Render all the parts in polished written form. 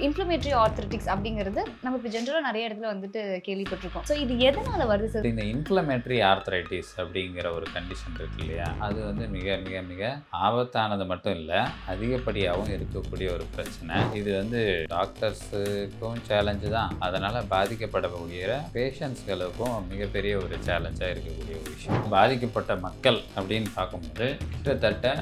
Inflammatory arthritis அப்படிங்கிறது நம்ம இப்போ ஜென்ரலாக நிறைய இடத்துல வந்துட்டு கேள்விப்பட்டிருக்கோம். ஸோ இது எதனால வருது சார்? இந்த இன்ஃப்ளமேட்டரி ஆர்த்ரைட்டிஸ் அப்படிங்கிற ஒரு கண்டிஷன் இருக்கு இல்லையா, அது வந்து மிக மிக மிக ஆபத்தானது மட்டும் இல்லை, அதிகப்படியாகவும் இருக்கக்கூடிய ஒரு பிரச்சனை. இது வந்து டாக்டர்ஸுக்கும் சேலஞ்சு தான், அதனால் பாதிக்கப்படக்கூடிய பேஷண்ட்ஸ்களுக்கும் மிகப்பெரிய ஒரு சேலஞ்சாக இருக்கக்கூடிய ஒரு விஷயம். பாதிக்கப்பட்ட மக்கள் அப்படின்னு பார்க்கும்போது கிட்டத்தட்ட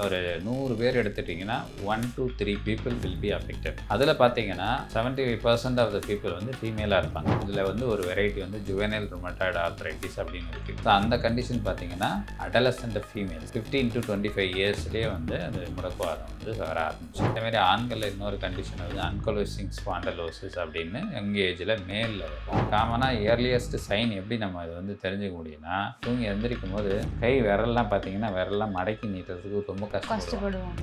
ஒரு 100 பேர் எடுத்துட்டிங்கன்னா 1 to 3 people will be affected. அதில் பார்த்தீங்கன்னா 75% ஆஃப் த பீப்புள் வந்து ஃபீமேலாக இருப்பாங்க. இதில் வந்து ஒரு வெரைட்டி வந்து ஜுவனைல் ருமட்டாய்டு ஆர்த்ரைட்டிஸ் அப்படின்னு இருக்குது. ஸோ அந்த கண்டிஷன் பார்த்தீங்கன்னா அடலசன்ட் ஃபீமேல் 15 to 25 இயர்ஸ்லேயே வந்து அந்த முடக்குவாதம் வந்து வர ஆரம்பிச்சு. அதேமாதிரி ஆண்களில் இன்னொரு கண்டிஷன் வந்து அன்கோலோசிங் ஸ்பாண்டலோசிஸ் அப்படின்னு யங் ஏஜில் மேலில் வரும். காமனாக இயர்லியஸ்ட் சைன் எப்படி நம்ம அதை வந்து தெரிஞ்சுக்க முடியும்னா, தூங்கி எந்திரிக்கும் போது கை விரல்லாம் பார்த்தீங்கன்னா விரல்லாம் மடக்கி நீட்டுறதுக்கு ரொம்ப கஷ்டப்படுவோம்.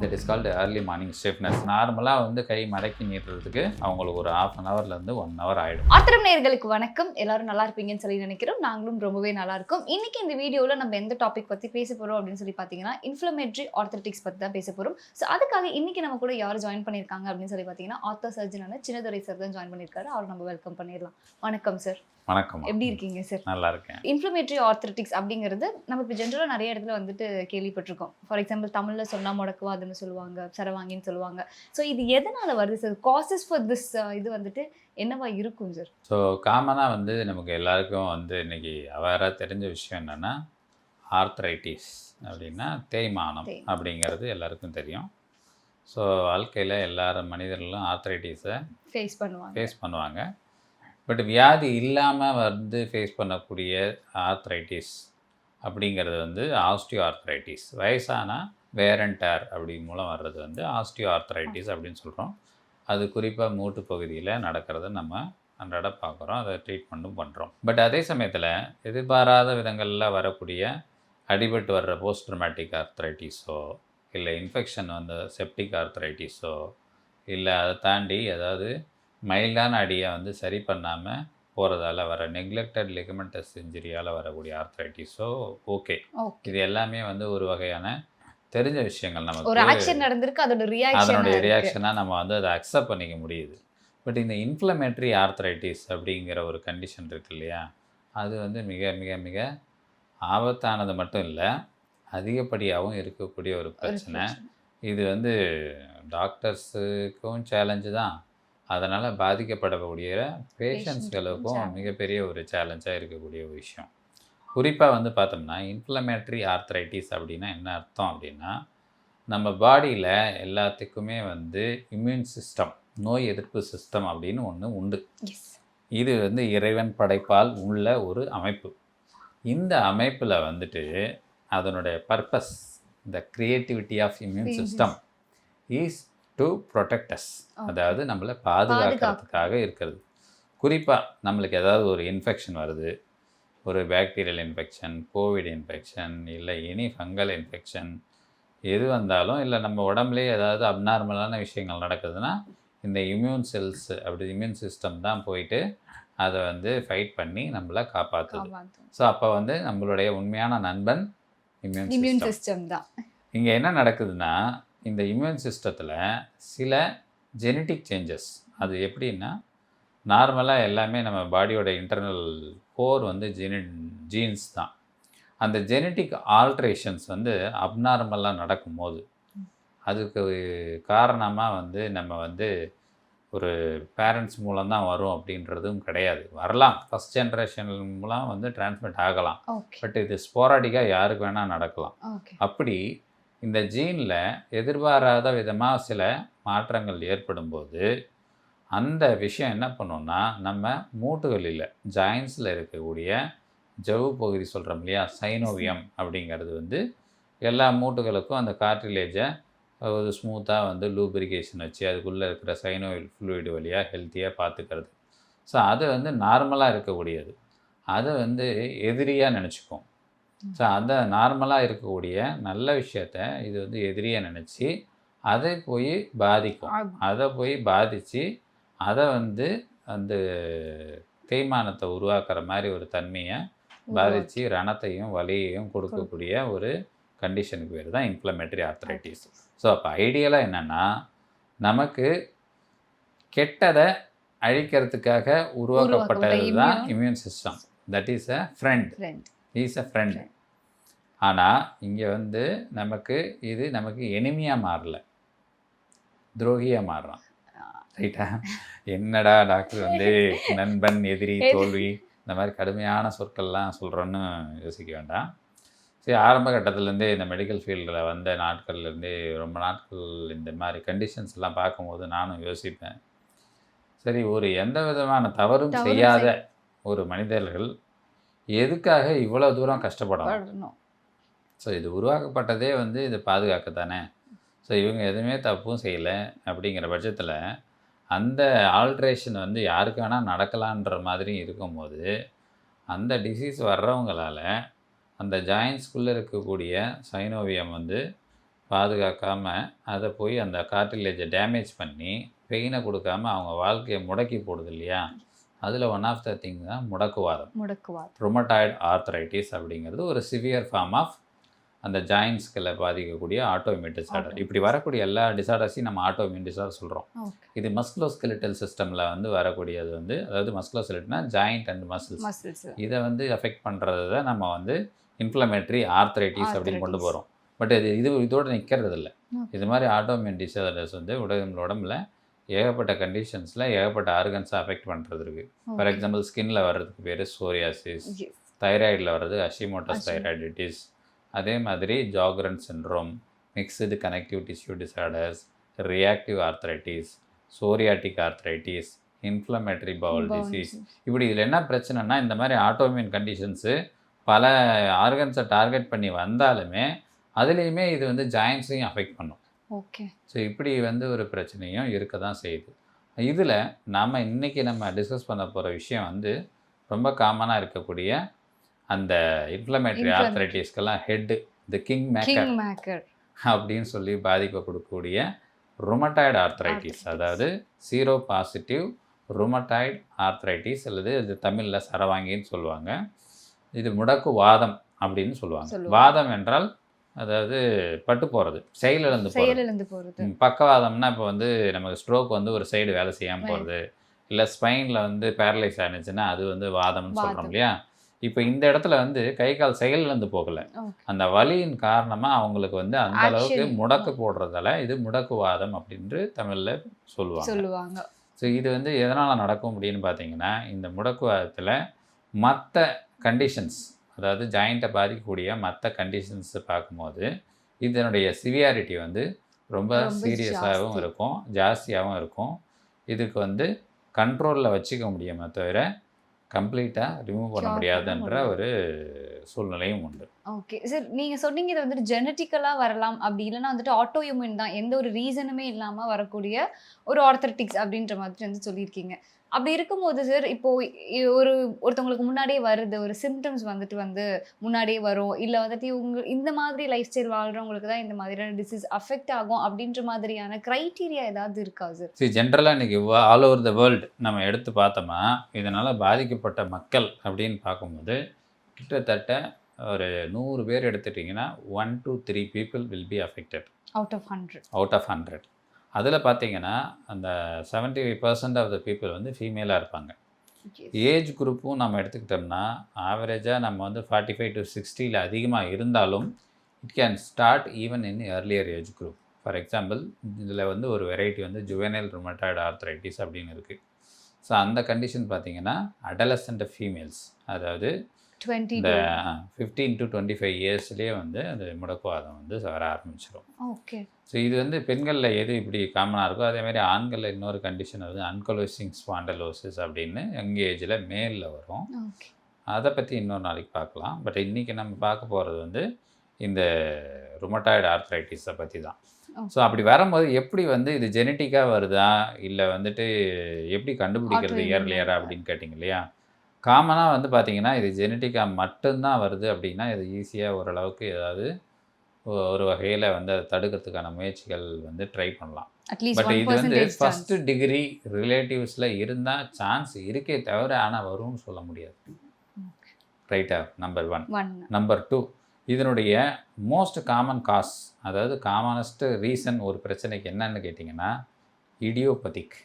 That is called early morning stiffness. நார்மலாக வந்து கை மடக்கி நீட்டுறதுக்கு அவங்களுக்கு ஒரு 1/2 ஹவர்லேருந்து 1 hour ஆகிடும். ஆத்திரம் நேயர்களுக்கு வணக்கம். எல்லாரும் நல்லா இருப்பீங்கன்னு சொல்லி நினைக்கிறோம். நாங்களும் ரொம்பவே நல்லா இருக்கோம். இன்னைக்கு இந்த வீடியோவில் நம்ம எந்த டாபிக் பற்றி பேச போகிறோம் அப்படின்னு சொல்லி பார்த்தீங்கன்னா, இன்ஃப்ளமேட்டரி ஆர்த்ரைட்டிஸ் பற்றி தான் பேச போகிறோம். ஸோ அதுக்காக இன்னைக்கு நம்ம கூட யார் ஜாயின் பண்ணியிருக்காங்க அப்படின்னு சொல்லி பார்த்தீங்கன்னா, ஆர்த்தோ சர்ஜனான சின்னதுரை சார் தான் ஜாயின் பண்ணியிருக்காரு. அவர் நம்ம வெல்கம் பண்ணிடலாம். வணக்கம் சார். வணக்கம். எப்படி இருக்கீங்க சார்? நல்லா இருக்கேன். இன்ஃப்ளமேட்டரி ஆர்த்ரைட்டிஸ் அப்படிங்கிறது நம்ம இப்போ ஜென்ரலாக நிறைய இடத்துல வந்துட்டு கேள்விப்பட்டிருக்கோம். ஃபார் எக்ஸாம்பிள் தமிழில் சொன்னால் முடக்குவாதம்னு சொல்லுவாங்க, சரவாங்கின்னு சொல்லுவாங்க. ஸோ இது எதனால் வருது சார்? காசஸ் ஃபார் திஸ் இது வந்துட்டு என்னவா இருக்கும் சார்? ஸோ காமனாக வந்து நமக்கு எல்லாருக்கும் வந்து இன்றைக்கி அவேராக தெரிஞ்ச விஷயம் என்னென்னா, ஆர்த்ரைட்டிஸ் அப்படின்னா தேய்மானம் அப்படிங்கிறது எல்லாருக்கும் தெரியும். ஸோ வாழ்க்கையில் எல்லாரும் மனிதர்களும் ஆர்த்ரைட்டிஸை ஃபேஸ் பண்ணுவாங்க. பட் வியாதி இல்லாமல் வந்து ஃபேஸ் பண்ணக்கூடிய ஆர்த்ரைட்டிஸ் அப்படிங்கிறது வந்து ஆஸ்டியோ ஆர்த்ரைட்டிஸ். வயசானால் வேர் அண்ட் டேர் அப்படி மூலம் வர்றது வந்து ஆஸ்டியோ ஆர்த்ரைட்டிஸ் அப்படின்னு சொல்கிறோம். அது குறிப்பாக மூட்டு பகுதியில் நடக்கிறத நம்ம அன்றாட பார்க்குறோம், அதை ட்ரீட்மெண்ட்டும் பண்ணுறோம். பட் அதே சமயத்தில் எதிர்பாராத விதங்களில் வரக்கூடிய அடிபட்டு வர்ற போஸ்ட் ட்ரமாட்டிக் ஆர்த்ரைட்டிஸோ, இல்லை இன்ஃபெக்ஷன் வந்து செப்டிக் ஆர்த்ரைட்டிஸோ, இல்லை அதை தாண்டி ஏதாவது மைல்டான அடியை வந்து சரி பண்ணாமல் போகிறதால வர நெக்லெக்டட் லிகமெண்டஸ் இன்ஜுரியால் வரக்கூடிய ஆர்த்ரைட்டிஸோ ஓகே, இது எல்லாமே வந்து ஒரு வகையான தெரிஞ்ச விஷயங்கள். நமக்கு ஒரு ஆக்ஷன் நடந்திருக்கு, அதனுடைய ரியாக்ஷனாக நம்ம வந்து அதை அக்செப்ட் பண்ணிக்க முடியுது. பட் இந்த இன்ஃப்ளமேட்டரி ஆர்த்ரைட்டிஸ் அப்படிங்கிற ஒரு கண்டிஷன் இருக்கு இல்லையா, அது வந்து மிக மிக மிக ஆபத்தானது மட்டும் இல்லை, அதிகப்படியாகவும் இருக்கக்கூடிய ஒரு பிரச்சனை. இது வந்து டாக்டர்ஸுக்கும் சேலஞ்சு தான், அதனால் பாதிக்கப்படக்கூடிய பேஷண்ட்ஸ்களுக்கும் மிகப்பெரிய ஒரு சேலஞ்சாக இருக்கக்கூடிய ஒரு விஷயம். குறிப்பாக வந்து பார்த்தோம்னா, இன்ஃப்ளமேட்டரி ஆர்த்ரைட்டிஸ் அப்படின்னா என்ன அர்த்தம் அப்படின்னா, நம்ம பாடியில் எல்லாத்துக்குமே வந்து இம்யூன் சிஸ்டம், நோய் எதிர்ப்பு சிஸ்டம் அப்படின்னு ஒன்று உண்டு. இது வந்து இறைவன் படைப்பால் உள்ள ஒரு அமைப்பு. இந்த அமைப்பில் வந்துட்டு அதனுடைய purpose, the creativity of immune system is to protect us, அதாவது நம்மளை பாதுகாக்கிறதுக்காக இருக்கிறது. குறிப்பாக நம்மளுக்கு ஏதாவது ஒரு இன்ஃபெக்ஷன் வருது, ஒரு பாக்டீரியல் இன்ஃபெக்ஷன், கோவிட் இன்ஃபெக்ஷன், இல்லை எனி ஃபங்கல் இன்ஃபெக்ஷன் எது வந்தாலும், இல்லை நம்ம உடம்புலேயே ஏதாவது அப்நார்மலான விஷயங்கள் நடக்குதுன்னா, இந்த இம்யூன் செல்ஸ் அப்படி இம்யூன் சிஸ்டம் தான் போயிட்டு அதை வந்து ஃபைட் பண்ணி நம்மளை காப்பாற்றுது. ஸோ அப்போ வந்து நம்மளுடைய உண்மையான நண்பன் இம்யூன் சிஸ்டம் தான். இங்கே என்ன நடக்குதுன்னா, இந்த இம்யூன் சிஸ்டத்தில் சில ஜெனட்டிக் சேஞ்சஸ், அது எப்படின்னா, நார்மலாக எல்லாமே நம்ம பாடியோட இன்டர்னல் கோர் வந்து ஜீன்ஸ் தான். அந்த ஜெனட்டிக் ஆல்ட்ரேஷன்ஸ் வந்து அப்நார்மலாக நடக்கும்போது அதுக்கு காரணமாக வந்து நம்ம வந்து ஒரு பேரண்ட்ஸ் மூலம் தான் வரும் அப்படின்றதும் கிடையாது. வரலாம், ஃபஸ்ட் ஜென்ரேஷன் மூலம் வந்து டிரான்ஸ்மிட் ஆகலாம். பட் இது ஸ்போராடிக்காக யாருக்கு வேணால் நடக்கலாம். அப்படி இந்த ஜீனில் எதிர்பாராத விதமாக சில மாற்றங்கள் ஏற்படும்போது அந்த விஷயம் என்ன பண்ணுன்னா, நம்ம மூட்டுகளில் ஜாயின்ஸில் இருக்கக்கூடிய ஜவ்வு பகுதி சொல்கிறோம் இல்லையா, சைனோவியம் அப்படிங்கிறது வந்து எல்லா மூட்டுகளுக்கும் அந்த கார்டிலேஜை ஒரு ஸ்மூத்தாக வந்து லூப்ரிகேஷன் வச்சு அதுக்குள்ளே இருக்கிற சைனோவில் ஃப்ளூயிடு வழியாக ஹெல்த்தியாக பார்த்துக்கிறது. ஸோ அது வந்து நார்மலாக இருக்கக்கூடியது, அதை வந்து எதிரியாக நினச்சிக்கும். ஸோ அந்த நார்மலாக இருக்கக்கூடிய நல்ல விஷயத்த இது வந்து எதிரியாக நினச்சி அதை போய் பாதிக்கும். அதை போய் பாதித்து அதை வந்து அந்த தேய்மானத்தை உருவாக்குற மாதிரி ஒரு தன்மையை பாதித்து ரணத்தையும் வலியையும் கொடுக்கக்கூடிய ஒரு கண்டிஷனுக்கு பேர் தான் இன்ஃப்ளமேட்டரி ஆர்த்ரைட்டிஸ். ஸோ அப்போ ஐடியலாக என்னென்னா, நமக்கு கெட்டதை அழிக்கிறதுக்காக உருவாக்கப்பட்டது தான் immune immune system. That is a friend. friend. Is a friend. ஆனால் இங்கே வந்து நமக்கு எனிமியாக மாறல, துரோகியாக மாறுறான். ரைட்டா? என்னடா டாக்டர் வந்து நண்பன், எதிரி, தோல்வி இந்த மாதிரி கடுமையான சொற்கள்லாம் சொல்கிறோன்னு யோசிக்க வேண்டாம். சரி, ஆரம்ப கட்டத்துலேருந்தே இந்த மெடிக்கல் ஃபீல்டில் வந்த நாட்கள்லேருந்தே ரொம்ப நாட்கள் இந்த மாதிரி கண்டிஷன்ஸ் எல்லாம் பார்க்கும்போது நானும் யோசிப்பேன். சரி, எந்த விதமான தவறும் செய்யாத ஒரு மனிதர்கள் எதுக்காக இவ்வளோ தூரம் கஷ்டப்படணும்? ஸோ இது உருவாக்கப்பட்டதே வந்து இதை பாதுகாக்க தானே. ஸோ இவங்க எதுவுமே தப்பும் செய்யலை அப்படிங்கிற பட்சத்தில் அந்த ஆல்ட்ரேஷன் வந்து யாருக்கு வேணால் நடக்கலான்ற மாதிரி இருக்கும்போது அந்த டிசீஸ் வர்றவங்களால் அந்த ஜாயின்ஸ்குள்ளே இருக்கக்கூடிய சைனோவியம் வந்து பாதுகாக்காமல் அதை போய் அந்த கார்டிலேஜை டேமேஜ் பண்ணி பெயினை கொடுக்காம அவங்க வாழ்க்கையை முடக்கி போடுது இல்லையா? அதில் ஒன் ஆஃப் த திங் தான் முடக்குவாதம். ருமட்டாய்டு ஆர்த்ரைட்டிஸ் அப்படிங்கிறது ஒரு சிவியர் ஃபார்ம் ஆஃப் அந்த ஜாயின்ஸ்களை பாதிக்கக்கூடிய ஆட்டோஇம்யூன் டிசார்டர். இப்படி வரக்கூடிய எல்லா டிசார்டர்ஸையும் நம்ம ஆட்டோஇம்யூன் டிசார்டர் சொல்கிறோம். இது மஸ்குலோஸ்கெலிட்டல் சிஸ்டமில் வந்து வரக்கூடியது வந்து, அதாவது மஸ்குலோஸ்கெலிட்டல்னா ஜாயிண்ட் அண்ட் மசில்ஸ், இதை வந்து அஃபெக்ட் பண்ணுறத நம்ம வந்து இன்ஃப்ளமேட்டரி ஆர்த்ரைட்டிஸ் அப்படின்னு கொண்டு போகிறோம். பட் இதோட நிற்கிறது இல்லை. இது மாதிரி ஆட்டோஇம்யூன் டிசார்டர்ஸ் வந்து உடம்புல ஏகப்பட்ட கண்டிஷன்ஸில் ஏகப்பட்ட ஆர்கன்ஸை அஃபெக்ட் பண்ணுறது இருக்குது. ஃபார் எக்ஸாம்பிள் ஸ்கின்னில் வர்றதுக்கு பேர் சோரியாசிஸ், தைராய்டில் வர்றது ஹஷிமோட்டோஸ் தைராய்டிட்டிஸ், அதே மாதிரி Sjogren syndrome, mixed connective tissue disorders, reactive arthritis, psoriatic arthritis, inflammatory bowel disease. இப்படி இதில் என்ன பிரச்சனைனா, இந்த மாதிரி ஆட்டோஇம்யூன் கண்டிஷன்ஸு பல ஆர்கன்ஸை டார்கெட் பண்ணி வந்தாலுமே அதுலேயுமே இது வந்து ஜாயின்ஸையும் அஃபெக்ட் பண்ணும். ஓகே. ஸோ இப்படி வந்து ஒரு பிரச்சனையும் இருக்க தான் செய்யுது. இதில் நம்ம டிஸ்கஸ் பண்ண போகிற விஷயம் வந்து ரொம்ப காமனாக இருக்கக்கூடிய அந்த இன்ஃப்ளமேட்டரி ஆர்த்ரைட்டிஸ்க்கெல்லாம் ஹெட்டு, தி கிங் மேக்கர் அப்படின்னு சொல்லி பாதிப்பை கொடுக்கக்கூடிய ருமட்டாய்டு ஆர்த்ரைட்டிஸ், அதாவது சீரோ பாசிட்டிவ் ருமட்டாய்டு ஆர்த்ரைட்டிஸ், அல்லது இது தமிழில் சரவாங்கின்னு சொல்லுவாங்க. இது முடக்கு வாதம் அப்படின்னு சொல்லுவாங்க. வாதம் என்றால் அதாவது பட்டு போகிறது, செயலிழந்து போகிறது. பக்கவாதம்னா இப்போ வந்து நமக்கு ஸ்ட்ரோக் வந்து ஒரு சைடு வேலை செய்யாமல் போகிறது, இல்லை ஸ்பைனில் வந்து பேரலைஸ் ஆனிச்சுன்னா அது வந்து வாதம்னு சொல்கிறோம் இல்லையா? இப்போ இந்த இடத்துல வந்து கை கால் செயலிழந்து போகலை, அந்த வலியின் காரணமாக அவங்களுக்கு வந்து அந்த அளவுக்கு முடக்கு போடுறதால இது முடக்குவாதம் அப்படின்று தமிழில் சொல்லுவாங்க. ஸோ இது வந்து எதனால் நடக்கும் அப்படின்னு பார்த்தீங்கன்னா, இந்த முடக்குவாதத்தில் மற்ற கண்டிஷன்ஸ், அதாவது ஜாயிண்ட்டை பாதிக்கக்கூடிய மற்ற கண்டிஷன்ஸை பார்க்கும்போது இதனுடைய சிவியாரிட்டி வந்து ரொம்ப சீரியஸாகவும் இருக்கும், ஜாஸ்தியாகவும் இருக்கும். இதுக்கு வந்து கண்ட்ரோலில் வச்சுக்க முடியுமே தவிர கம்ப்ளீட்டாக ரிமூவ் பண்ண முடியாதுன்ற ஒரு சூழ்நிலையும் உண்டு. ஓகே சார், நீங்கள் சொன்னீங்க இது வந்துட்டு ஜெனட்டிக்கலாக வரலாம், அப்படி இல்லைன்னா வந்துட்டு ஆட்டோஇம்யூன் தான், எந்த ஒரு ரீசனுமே இல்லாமல் வரக்கூடிய ஒரு ஆர்த்ரைட்டிக்ஸ் அப்படின்ற மாதிரி வந்து சொல்லியிருக்கீங்க. அப்படி இருக்கும்போது சார், இப்போ ஒருத்தவங்களுக்கு முன்னாடியே வருது, ஒரு சிம்டம்ஸ் வந்துட்டு முன்னாடியே வரும், இல்லை வந்துட்டு இவங்க இந்த மாதிரி லைஃப் ஸ்டைல் வாழ்கிறவங்களுக்கு தான் இந்த மாதிரியான டிசீஸ் அஃபெக்ட் ஆகும் அப்படின்ற மாதிரியான க்ரைட்டீரியா ஏதாவது இருக்கா சார்? சரி, ஜென்ரலாக இன்றைக்கி ஆல் ஓவர் த வேர்ல்டு நம்ம எடுத்து பார்த்தோம்னா இதனால் பாதிக்கப்பட்ட மக்கள் அப்படின்னு பார்க்கும்போது கிட்டத்தட்ட ஒரு 100 பேர் எடுத்துட்டிங்கன்னா 1 to 3 people will be affected out of 100. அதில் பார்த்தீங்கன்னா அந்த 75% ஆஃப் த பீப்புள் வந்து ஃபீமேலாக இருப்பாங்க. ஏஜ் குரூப்பும் நம்ம எடுத்துக்கிட்டோம்னா ஆவரேஜாக நம்ம வந்து 45 to 60 அதிகமாக இருந்தாலும் it can start even in earlier age group. For example இதில் வந்து ஒரு வெரைட்டி வந்து ஜுவெனைல் ருமட்டாய்டு ஆர்த்ரைட்டிஸ் அப்படின்னு இருக்குது. ஸோ அந்த கண்டிஷன் பார்த்தீங்கன்னா அடலசன்ட் ஃபீமேல்ஸ், அதாவது இந்த 15 to 25 இயர்ஸ்லேயே வந்து அந்த முடக்குவாதம் வந்து வர ஆரம்பிச்சிடும். ஓகே. ஸோ இது வந்து பெண்களில் எது இப்படி காமனாக இருக்கோ அதேமாதிரி ஆண்களில் இன்னொரு கண்டிஷன் வந்து அன்கலோசிங் ஸ்பாண்டலோசிஸ் அப்படின்னு யங் ஏஜில் மேலில் வரும். அதை பற்றி இன்னொரு நாளைக்கு பார்க்கலாம். பட் இன்றைக்கி நம்ம பார்க்க போகிறது வந்து இந்த ருமட்டாய்டு ஆர்த்ரைட்டிஸை பற்றி தான். ஸோ அப்படி வரும்போது எப்படி வந்து இது ஜெனட்டிக்காக வருதா இல்லை வந்துட்டு எப்படி கண்டுபிடிக்கிறது ஏர்லியரா அப்படின்னு கேட்டிங்க இல்லையா? காமனாக வந்து பார்த்திங்கன்னா இது ஜெனட்டிக்காக மட்டும்தான் வருது அப்படின்னா இது ஈஸியாக ஓரளவுக்கு ஏதாவது ஒரு வகையில் வந்து அதை தடுக்கிறதுக்கான முயற்சிகள் வந்து ட்ரை பண்ணலாம். பட் இது வந்து ஃபஸ்ட்டு டிகிரி ரிலேட்டிவ்ஸில் இருந்தால் சான்ஸ் இருக்கே தவிர ஆனால் வரும்னு சொல்ல முடியாது. ரைட்டா? நம்பர் 1. நம்பர் 2, இதனுடைய மோஸ்ட் காமன் காஸ், அதாவது காமனஸ்ட் ரீசன் ஒரு பிரச்சனைக்கு என்னன்னு கேட்டிங்கன்னா இடியோபதிக்.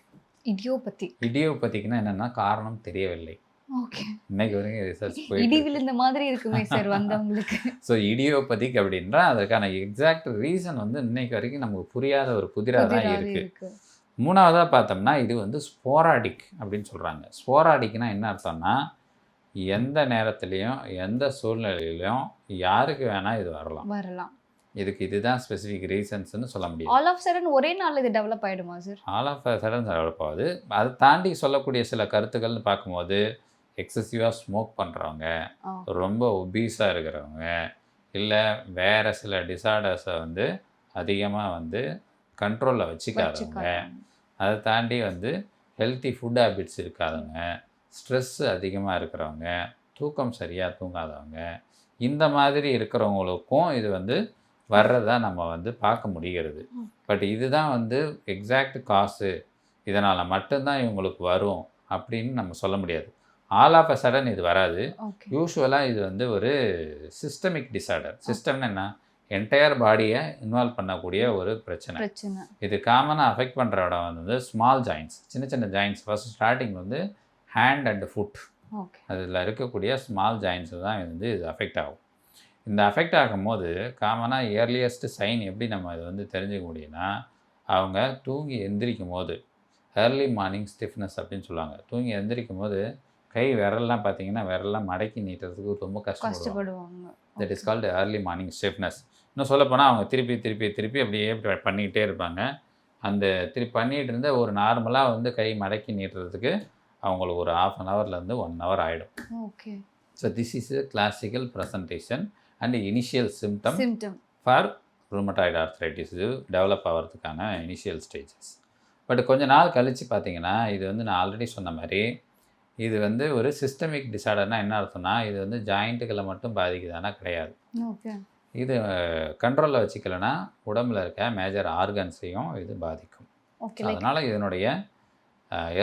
இடியோபதி. இடியோபதிக்குன்னா என்னென்னா காரணம் தெரியவில்லை. ஓகே. இன்னைக்கு வரைக்கும் ரிசர்ச் இடி போயிட்டு விழுந்த மாதிரி இருக்குமே சார் வந்தவங்களுக்கு. ஸோ இடியோபதிக் அப்படின்ற அதற்கான எக்ஸாக்ட் ரீசன் வந்து இன்னைக்கு வரைக்கும் நமக்கு புரியாத ஒரு புதிராக தான் புதிராவே இருக்குது. இருக்கு. மூணாவதாக பார்த்தோம்னா இது வந்து ஸ்போராடிக் அப்படின்னு சொல்கிறாங்க. ஸ்போராடிக்னா என்ன அர்த்தம்னா எந்த நேரத்துலையும் எந்த சூழ்நிலையிலையும் யாருக்கு வேணால் இது வரலாம். வரலாம். இதுக்கு இதுதான் ஸ்பெசிஃபிக் ரீசன்ஸ்னு சொல்ல முடியாது. ஆல் ஆஃப் சடன் ஒரே நாள்ல இது டெவலப் ஆயிடுமா sir? All of sudden develop ஆகுது. அதை தாண்டி சொல்லக்கூடிய சில கருத்துக்கள்னு பார்க்கும்போது எக்ஸசிவாக ஸ்மோக் பண்ணுறவங்க, ரொம்ப ஒபீஸாக இருக்கிறவங்க, இல்லை வேறு சில டிசார்டர்ஸை வந்து அதிகமாக வந்து கண்ட்ரோலில் வச்சுக்காதவங்க, அதை தாண்டி வந்து ஹெல்த்தி ஃபுட் ஹேபிட்ஸ் இருக்காதவங்க, ஸ்ட்ரெஸ் அதிகமாக இருக்கிறவங்க, தூக்கம் சரியாக தூங்காதவங்க, இந்த மாதிரி இருக்கிறவங்களுக்கும் இது வந்து வர்றதா நம்ம வந்து பார்க்க முடிகிறது. பட் இதுதான் வந்து எக்ஸாக்ட் காசு, இதனால் மட்டும்தான் இவங்களுக்கு வரும் அப்படின்னு நம்ம சொல்ல முடியாது. ஆல் ஆஃப் அ சடன் இது வராது. யூஸ்வலாக இது வந்து ஒரு சிஸ்டமிக் டிசார்டர். சிஸ்டம்னு என்ன, என்டையர் பாடியை இன்வால்வ் பண்ணக்கூடிய ஒரு பிரச்சனை. இது காமனாக அஃபெக்ட் பண்ணுற இடம் வந்து ஸ்மால் ஜாயின்ட்ஸ், சின்ன சின்ன ஜாயின்ட்ஸ். ஃபர்ஸ்ட் ஸ்டார்டிங் வந்து ஹேண்ட் அண்ட் ஃபுட், அதில் இருக்கக்கூடிய ஸ்மால் ஜாயின்ட்ஸ் தான் வந்து இது அஃபெக்ட் ஆகும். இந்த அஃபெக்ட் ஆகும்போது காமனாக இயர்லியஸ்ட் சைன் எப்படி நம்ம இது வந்து தெரிஞ்சுக்க முடியும்னா, அவங்க தூங்கி எந்திரிக்கும் போது ஏர்லி மார்னிங் ஸ்டிஃப்னஸ் அப்படின்னு சொல்லுவாங்க. தூங்கி எந்திரிக்கும் போது கை விரல்லாம் பார்த்தீங்கன்னா விரல்லாம் மடக்கி நீட்டுறதுக்கு ரொம்ப கஷ்டப்படுவாங்க. That is called early morning stiffness. இன்னும் சொல்லப்போனால் அவங்க திருப்பி திருப்பி திருப்பி அப்படியே பண்ணிக்கிட்டே இருப்பாங்க. அந்த திருப்பி பண்ணிகிட்டு இருந்த ஒரு நார்மலாக வந்து கை மடக்கி நீட்டுறதுக்கு அவங்களுக்கு ஒரு 1/2 ஹவர்லேருந்து 1 ஹவர் ஆகிடும். Okay. So this is a classical presentation and initial symptom for rheumatoid arthritis. இது டெவலப் ஆகிறதுக்கான இனிஷியல் ஸ்டேஜஸ். பட் கொஞ்ச நாள் கழித்து பார்த்தீங்கன்னா இது வந்து நான் ஆல்ரெடி சொன்ன மாதிரி இது வந்து ஒரு சிஸ்டமிக் டிசார்டர்னால் என்ன அர்த்தம்னா இது வந்து ஜாயிண்ட்டுகளை மட்டும் பாதிக்குதானா கிடையாது. இது கண்ட்ரோலில் வச்சுக்கலைன்னா உடம்புல இருக்க மேஜர் ஆர்கன்ஸையும் இது பாதிக்கும். அதனால் இதனுடைய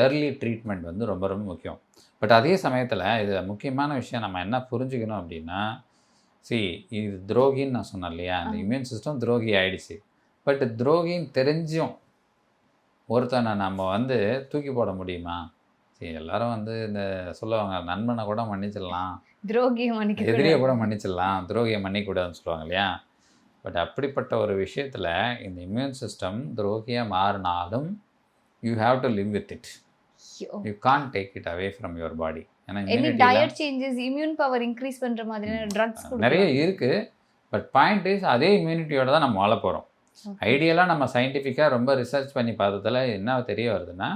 ஏர்லி ட்ரீட்மெண்ட் வந்து ரொம்ப ரொம்ப முக்கியம். பட் அதே சமயத்தில் இது முக்கியமான விஷயம் நம்ம என்ன புரிஞ்சுக்கணும் அப்படின்னா, இது துரோகின்னு நான் சொன்னேன் இல்லையா, இந்த இம்யூன் சிஸ்டம் துரோகி ஆகிடுச்சு. பட் துரோகின்னு தெரிஞ்சும் ஒருத்தனை நம்ம வந்து தூக்கி போட முடியுமா? எல்லாரும் வந்து இந்த சொல்லுவாங்க, நண்பனை கூட மன்னிச்சிடலாம், எதிரியை கூட மன்னிச்சிடலாம், துரோகியை மன்னிக்கூடாதுன்னு சொல்லுவாங்க இல்லையா. பட் அப்படிப்பட்ட ஒரு விஷயத்தில் இந்த இம்யூன் சிஸ்டம் துரோகியாக மாறினாலும் you have to live with it. You can't take it away from your body. நிறைய இருக்குது. பட் பாயிண்ட் இஸ் அதே இம்யூனிட்டியோட தான் நம்ம வாழ போகிறோம். ஐடியலாக நம்ம சயின்டிஃபிக்காக ரொம்ப ரிசர்ச் பண்ணி பார்த்ததில் என்ன தெரிய வருதுன்னா,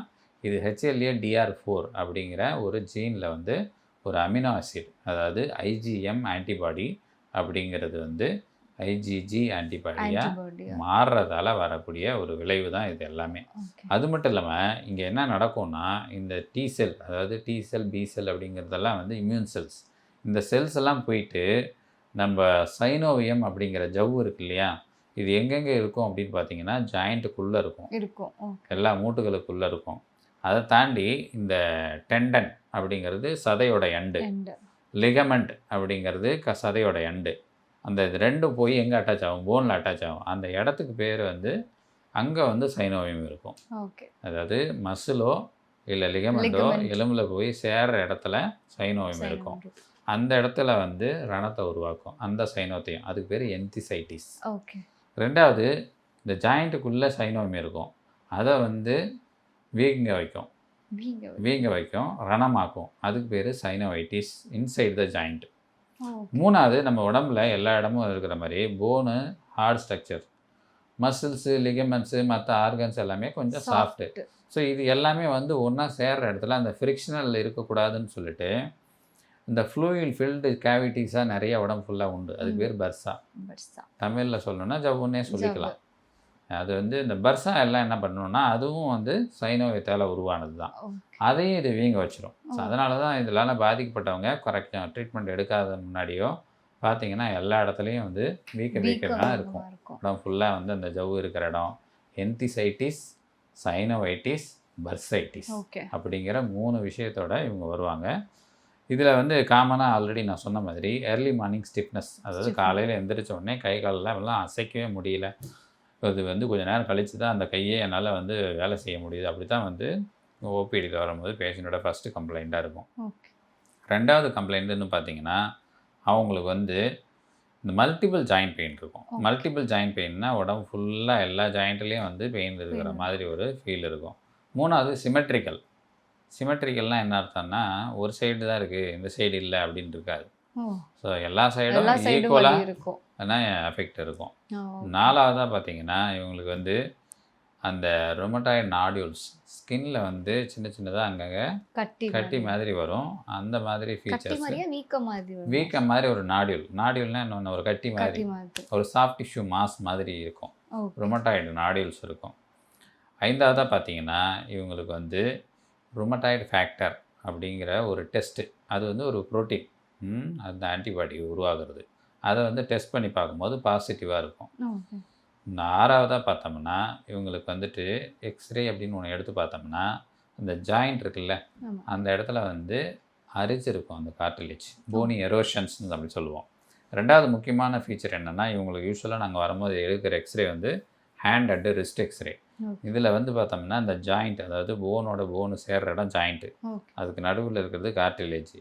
இது HLA-DR4 அப்படிங்கிற ஒரு ஜீனில் வந்து ஒரு அமினோ ஆசிட், அதாவது IgM ஆன்டிபாடி அப்படிங்கிறது வந்து IgG ஆன்டிபாடியாக மாறுறதால வரக்கூடிய ஒரு விளைவு தான் இது எல்லாமே. அது மட்டும் இல்லாமல் இங்கே என்ன நடக்கும்னா, இந்த T செல், அதாவது T செல், B செல் அப்படிங்கிறதெல்லாம் வந்து இம்யூன் செல்ஸ். இந்த செல்ஸ் எல்லாம் போயிட்டு நம்ம சைனோவியம் அப்படிங்கிற ஜவ்வு இருக்கு இல்லையா, இது எங்கெங்கே இருக்கும் அப்படின்னு பார்த்தீங்கன்னா ஜாயிண்ட்டுக்குள்ளே இருக்கும், எல்லா மூட்டுகளுக்குள்ளே இருக்கும். அதை தாண்டி இந்த டெண்டன் அப்படிங்கிறது சதையோட எண்டு, லிகமெண்ட் அப்படிங்கிறது சதையோட எண்டு. அந்த ரெண்டும் போய் எங்கே அட்டாச் ஆகும், போனில் அட்டாச் ஆகும். அந்த இடத்துக்கு பேர் வந்து அங்கே வந்து சைனோவியம் இருக்கும். அதாவது மசிலோ இல்லை லிகமெண்டோ எலும்பில் போய் சேர்ற இடத்துல சைனோவியம் இருக்கும். அந்த இடத்துல வந்து ரணத்தை உருவாக்கும், அந்த சைனோத்தையும். அதுக்கு பேர் என்திசைட்டிஸ். ரெண்டாவது, இந்த ஜாயிண்ட்டுக்குள்ளே சைனோவியம் இருக்கும், அதை வந்து வீங்க வைக்கும், ரணமாக்கும். அதுக்கு பேர் சைனோவைட்டிஸ் இன்சைட் த ஜாயிண்ட். மூணாவது, நம்ம உடம்புல எல்லா இடமும் இருக்கிற மாதிரி போனு ஹார்ட் ஸ்ட்ரக்சர், மசில்ஸு, லிகமெண்ட்ஸு, மற்ற ஆர்கன்ஸ் எல்லாமே கொஞ்சம் சாஃப்ட்டு. ஸோ இது எல்லாமே வந்து ஒன்றா சேர்ற இடத்துல அந்த ஃப்ரிக்ஷனல் இருக்கக்கூடாதுன்னு சொல்லிட்டு இந்த ஃப்ளூயில் ஃபில்டு கேவிட்டிஸாக நிறைய உடம்பு ஃபுல்லாக உண்டு. அதுக்கு பேர் பர்சா. தமிழில் சொல்லணும்னா ஜவ்வுன்னே சொல்லிக்கலாம். அது வந்து இந்த பர்சா எல்லாம் என்ன பண்ணணும்னா அதுவும் வந்து சைனோவியத்தால் உருவானது தான். அதையும் இது வீங்க வச்சிடும். ஸோ அதனால தான் இதனால பாதிக்கப்பட்டவங்க கரெக்டாக ட்ரீட்மெண்ட் எடுக்காத முன்னாடியோ பார்த்தீங்கன்னா எல்லா இடத்துலையும் வந்து வீக்க தான் இருக்கும். உடம்பு ஃபுல்லாக வந்து அந்த ஜவ்வு இருக்கிற இடம். என்திசைட்டிஸ், சைனோவைட்டிஸ், பர்சைட்டிஸ் அப்படிங்கிற 3 விஷயத்தோட இவங்க வருவாங்க. இதில் வந்து காமனாக ஆல்ரெடி நான் சொன்ன மாதிரி ஏர்லி மார்னிங் ஸ்டிஃப்னஸ், அதாவது காலையில் எந்திரிச்ச உடனே கை காலெல்லாம் எல்லாம் அசைக்கவே முடியல, அது வந்து கொஞ்சம் நேரம் கழித்து தான் அந்த கையே என்னால் வந்து வேலை செய்ய முடியுது. அப்படி தான் வந்து ஓபிடியில் வரும்போது பேஷண்ட்டோட ஃபஸ்ட்டு கம்ப்ளைண்ட்டாக இருக்கும். ஓகே. ரெண்டாவது கம்ப்ளைண்ட்டுன்னு பார்த்தீங்கன்னா, அவங்களுக்கு வந்து இந்த மல்டிபிள் ஜாயிண்ட் பெயின் இருக்கும். ஓகே. மல்டிபிள் ஜாயிண்ட் பெயின்னா உடம்பு ஃபுல்லா எல்லா ஜாயிண்ட்லேயும் வந்து பெயின் இருக்கிற பெயின். மாதிரி ஒரு ஃபீல் இருக்கும். 3வது சிமெட்ரிக்கல். சிமெட்ரிக்கல்னால் என்ன அர்த்தம்னா, ஒரு சைடு தான் இருக்குது, இந்த சைடு இல்லை அப்படின்னு இருக்காது. ஓ. ஸோ எல்லா சைடும் எல்லா சைடும் ஈக்குவலாக வலி இருக்கும். எஃபெக்ட் இருக்கும். ஓ. 4வதா பார்த்தீங்கன்னா, இவங்களுக்கு வந்து அந்த ரொமட்டாய்டு நாடியூல்ஸ் ஸ்கின்ல வந்து சின்ன சின்னதா அங்கங்க கட்டி மாதிரி வரும். அந்த மாதிரி கட்டி ஃபீச்சர்ஸ். மாதிரியா வீக்க மாதிரி வரும்? வீக்கம் மாதிரி ஒரு நாடியூல். நாடியூல்னா இன்னொன்று ஒரு கட்டி மாதிரி, கட்டி மாதிரி. ஒரு சாஃப்ட் டிஷ்யூ மாஸ் மாதிரி இருக்கும். ஓகே. ரொமட்டாய்டு நாடியூல்ஸ் இருக்கும். 5வதா பார்த்தீங்கன்னா, இவங்களுக்கு வந்து ரொமட்டாய்டு ஃபேக்டர் அப்படிங்கிற ஒரு டெஸ்ட்டு. அது வந்து ஒரு புரோட்டீன். அந்த ஆன்டிபாடி உருவாகிறது. அதை வந்து டெஸ்ட் பண்ணி பார்க்கும்போது பாசிட்டிவாக இருக்கும். ஓகே. இந்த 6வதா பார்த்தோம்னா, இவங்களுக்கு வந்துட்டு எக்ஸ்ரே அப்படின்னு ஒண்ணு எடுத்து பார்த்தோம்னா, இந்த ஜாயிண்ட் இருக்குல்ல, ஆமா. அந்த இடத்துல வந்து அரிச்சிருக்கும் அந்த கார்டிலேஜ். போனி எரோஷன்ஸ்னு அப்படி சொல்லுவோம். 2வது முக்கியமான ஃபீச்சர் என்னென்னா, இவங்களுக்கு யூசுவலாக நாங்கள் வரும்போது எடுக்கிற எக்ஸ்ரே வந்து hand and wrist x-ray. Okay. இதில் வந்து பார்த்தோம்னா, இந்த ஜாயிண்ட், அதாவது போனு சேர்ற இடம் ஜாயிண்ட்டு. ஓகே. அதுக்கு நடுவில் இருக்கிறது கார்டிலேஜ்.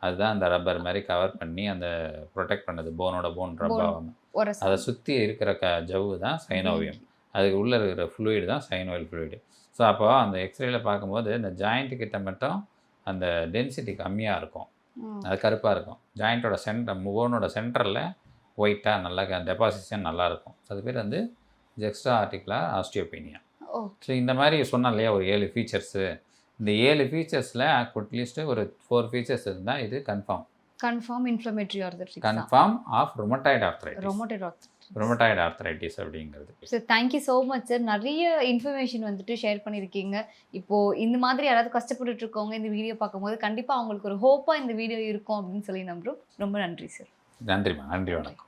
அதுதான் அந்த ரப்பர் மாதிரி கவர் பண்ணி அந்த ப்ரொடெக்ட் பண்ணுது. போன் ரப்பாக. ஒரு அதை சுற்றி இருக்கிற ஜவ்வு தான் சைனோவியம். அதுக்கு உள்ளே இருக்கிற ஃப்ளூயிடு தான் சைனோவியல் ஃப்ளூயிடு. ஸோ அப்போ அந்த எக்ஸ்ரேல பார்க்கும்போது இந்த ஜாயிண்ட்டு கிட்ட மட்டும் அந்த டென்சிட்டி கம்மியாக இருக்கும். அது கருப்பாக இருக்கும். ஜாயிண்ட்டோட போனோட சென்டரில் ஒயிட்டாக நல்லா டெபாசிஷன் நல்லாயிருக்கும். அது பேர் வந்து ஜெக்ஸ்ட்ரா ஆர்டிகுலர் ஆஸ்டியோபீனியா. ஸோ இந்த மாதிரி சொன்னேன் இல்லையா, ஒரு 7 ஃபீச்சர்ஸு. இந்த 7 ஃபீச்சர்ஸில் அட்லீஸ்ட்டு ஒரு 4 ஃபீச்சர்ஸ் இருந்தால் இது confirm inflammatory arthritis. Confirm of rheumatoid arthritis. Rheumatoid arthritis அப்படிங்கிறது. Sir thank you so much sir. நிறைய இன்ஃபர்மேஷன் வந்துட்டு ஷேர் பண்ணியிருக்கீங்க. இப்போது இந்த மாதிரி யாராவது கஷ்டப்பட்டுட்டு இருக்கவங்க இந்த வீடியோ பார்க்கும்போது கண்டிப்பாக அவங்களுக்கு ஒரு ஹோப்பாக இந்த வீடியோ இருக்கும் அப்படின்னு சொல்லி நம்புகிறோம். ரொம்ப நன்றி சார். நன்றிம்மா. நன்றி, வணக்கம்.